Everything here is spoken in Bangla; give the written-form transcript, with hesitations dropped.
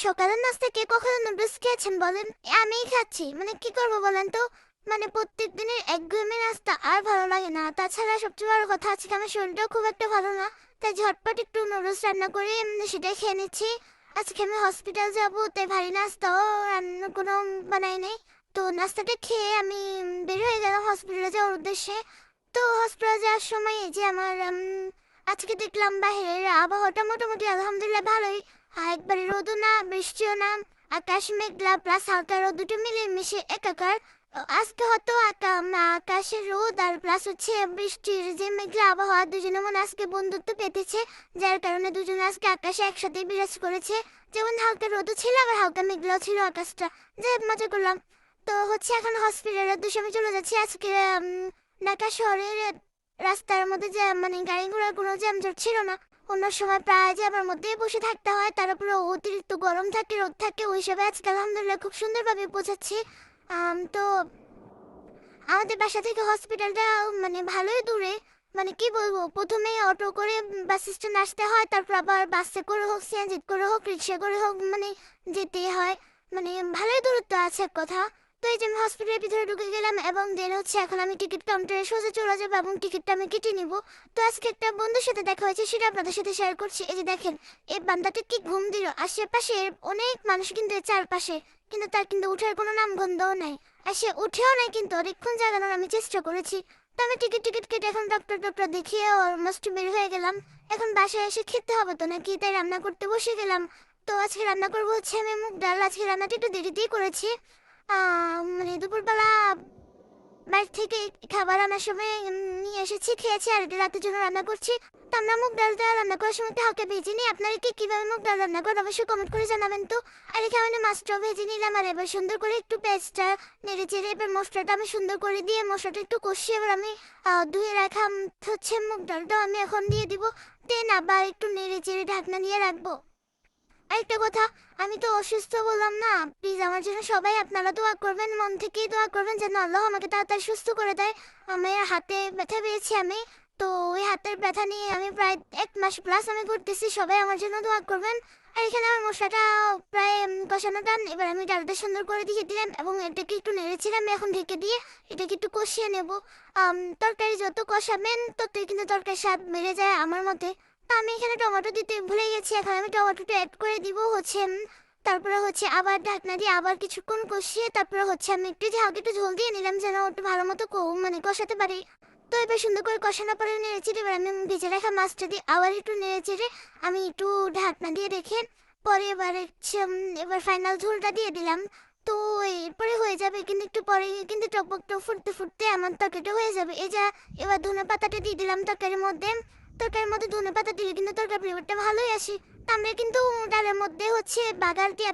সকালের নাস্তা কে কখনো নুডলস খেয়েছেন বলেন? আমিই খাচ্ছি। মানে কি করবো বলেন তো? মানে প্রত্যেক দিনের একঘেয়েমি নাস্তা আর ভালো লাগে না। তাছাড়া সবচেয়ে বড় কথা আজকে আমার শরীরটাও খুব একটা ভালো না। তাই ঝটপট একটু নুডলস রান্না করে সেটাই খেয়ে নিচ্ছি। আজকে আমি হসপিটাল যাবো, তাই ভারী নাস্তাও রান্না কোনো বানাই নাই। তো নাস্তাটা খেয়ে আমি বের হয়ে গেলাম হসপিটালে যাওয়ার উদ্দেশ্যে। তো হসপিটালে যাওয়ার সময় এই যে আমার আজকে দেখলাম বাইরের আবহাওয়াটা মোটামুটি আলহামদুলিল্লাহ ভালোই। একবারে রোদও না বৃষ্টিও না, আকাশ মেঘলা প্লাস হালকা রোদ দুটো মিলে মিশে একাকার। আজকে হয়তো আকাশের রোদ আর প্লাস হচ্ছে বৃষ্টির যে মেঘলা আবহাওয়া, দুজনে মনে আজকে বন্ধুত্ব পেতেছে, যার কারণে দুজনে আজকে আকাশে একসাথে বিরাজ করেছে। যেমন হালকা রোদও ছিল আবার হালকা মেঘলাও ছিল আকাশটা। যাই হোক, মজা করলাম। তো হচ্ছে এখন হসপিটালের উদ্দেশ্যে আমি চলে যাচ্ছি। আজকে ঢাকা শহরের রাস্তার মধ্যে যে মানে গাড়ি ঘোড়ার কোনো জ্যামজট ছিল না। অন্য সময় প্রায় জ্যামের মধ্যেই বসে থাকতে হয়, তার উপরে অতিরিক্ত গরম থাকে, রোদ থাকে, ওই হিসাবে আজকে আলহামদুলিল্লাহ খুব সুন্দরভাবে পৌঁছাচ্ছি। তো আমাদের বাসা থেকে হসপিটালটা মানে ভালোই দূরে। মানে কি বলবো, প্রথমে অটো করে বাস স্ট্যান্ড আসতে হয়, তারপর আবার বাসে করে হোক, সিএনজি করে হোক, রিক্সা করে হোক, মানে যেতে হয়। মানে ভালোই দূরত্ব আছে এক কথা। তো এই যে আমি হসপিটালের ভিতরে ঢুকে গেলাম এবং দেন হচ্ছে এখন আমি টিকিট কাউন্টারে সোজা চলে যাবো এবং টিকিটটা আমি কেটে নিব। তো আজকে একটা বন্ধুর সাথে দেখা হয়েছে, সেটা আপনাদের সাথে শেয়ার করছি। এই যে দেখেন, এই বান্দাটা কি ঘুম দিল। আশেপাশে অনেক মানুষ কিন্তু এর চারপাশে, কিন্তু তার কিন্তু উঠার কোনো নাম গন্ধও নাই। আর সে উঠেও নাই, কিন্তু অনেকক্ষণ জাগানোর আমি চেষ্টা করেছি। তো আমি টিকিট টিকিট কেটে এখন ডক্টর ডক্টর দেখিয়ে অলমোস্ট বের হয়ে গেলাম। এখন বাসায় এসে খেতে হবে তো নাকি, তাই রান্না করতে বসে গেলাম। তো আজকে রান্না করবো হচ্ছে আমি মুগ ডাল। আজকে রান্নাটা একটু দেরিতেই করেছি। মানে দুপুরবেলা বাইরে থেকে খাবার আনার সময় নিয়ে এসেছি, খেয়েছি, আর এটা রাতের জন্য রান্না করছি। তো আমরা মুগ ডালটা রান্না করার সময় একটু হালকা ভেজে নিই। আপনারা কি কিভাবে মুগ ডাল রান্না করেন অবশ্যই কমেন্ট করে জানাবেন তো। আর এখানে আমি মাছটাও ভেজে নিলাম, আর এবার সুন্দর করে একটু পেঁয়াজটা নেড়ে চেড়ে এবার মশলাটা আমি সুন্দর করে দিয়ে মশলাটা একটু কষিয়ে এবার আমি ধুয়ে রাখা হচ্ছে মুগ ডালটাও আমি এখন দিয়ে দিব। দেন আবার একটু নেড়ে চেড়ে ঢাকনা দিয়ে রাখবো। আরেকটা কথা, আমি তো অসুস্থ বললাম না, প্লিজ আমার জন্য সবাই আপনারা দোয়া করবেন, মন থেকেই দোয়া করবেন যেন আল্লাহ আমাকে তাড়াতাড়ি সুস্থ করে দেয়। আমার হাতে ব্যথা পেয়েছি আমি। তো ওই হাতের ব্যথা নিয়ে আমি প্রায় 1 মাস প্লাস আমি ঘুরতেছি, সবাই আমার জন্য দোয়া করবেন। আর এখানে আমার মশলাটা প্রায় কষানো টান, এবার আমি ডালটা সুন্দর করে দিয়ে দিলাম এবং এটাকে একটু নেড়েছিলাম, এখন ঢেকে দিয়ে এটাকে একটু কষিয়ে নেব। তরকারি যত কষাবেন ততই কিন্তু তরকারির স্বাদ বেড়ে যায় আমার মতে। তো আমি এখানে টমেটো দিতে ভুলে গেছি, এখন আমি টমেটোটা অ্যাড করে দিব হচ্ছে তারপরে হচ্ছে আবার ঢাকনা দিয়ে আবার কিছুক্ষণ কষিয়ে তারপরে হচ্ছে আমি একটু ঝোল দিয়ে নিলাম যেন একটু ভালো মতো মানে কষাতে পারি। তো এবার সুন্দর করে কষানোর পরে নেড়ে চেড়ে এবার আমি ভেজে রাখা মাছটা দিয়ে আবার একটু নেড়ে চেড়ে আমি একটু ঢাকনা দিয়ে রেখে পরে এবার হচ্ছে এবার ফাইনাল ঝোলটা দিয়ে দিলাম। তো এরপরে হয়ে যাবে, কিন্তু একটু পরে কিন্তু টকবকটা ফুটতে ফুটতে আমার তরকারিটা হয়ে যাবে। এই যা, এবার ধনে পাতাটা দিয়ে দিলাম তরকারির মধ্যে। তরকারির মধ্যে ধনে পাতা দিলে কিন্তু তরকারি ফ্লেভারটা ভালোই আসে। তো আমরা কিন্তু ডালের মধ্যে হচ্ছে বাগার দিয়ে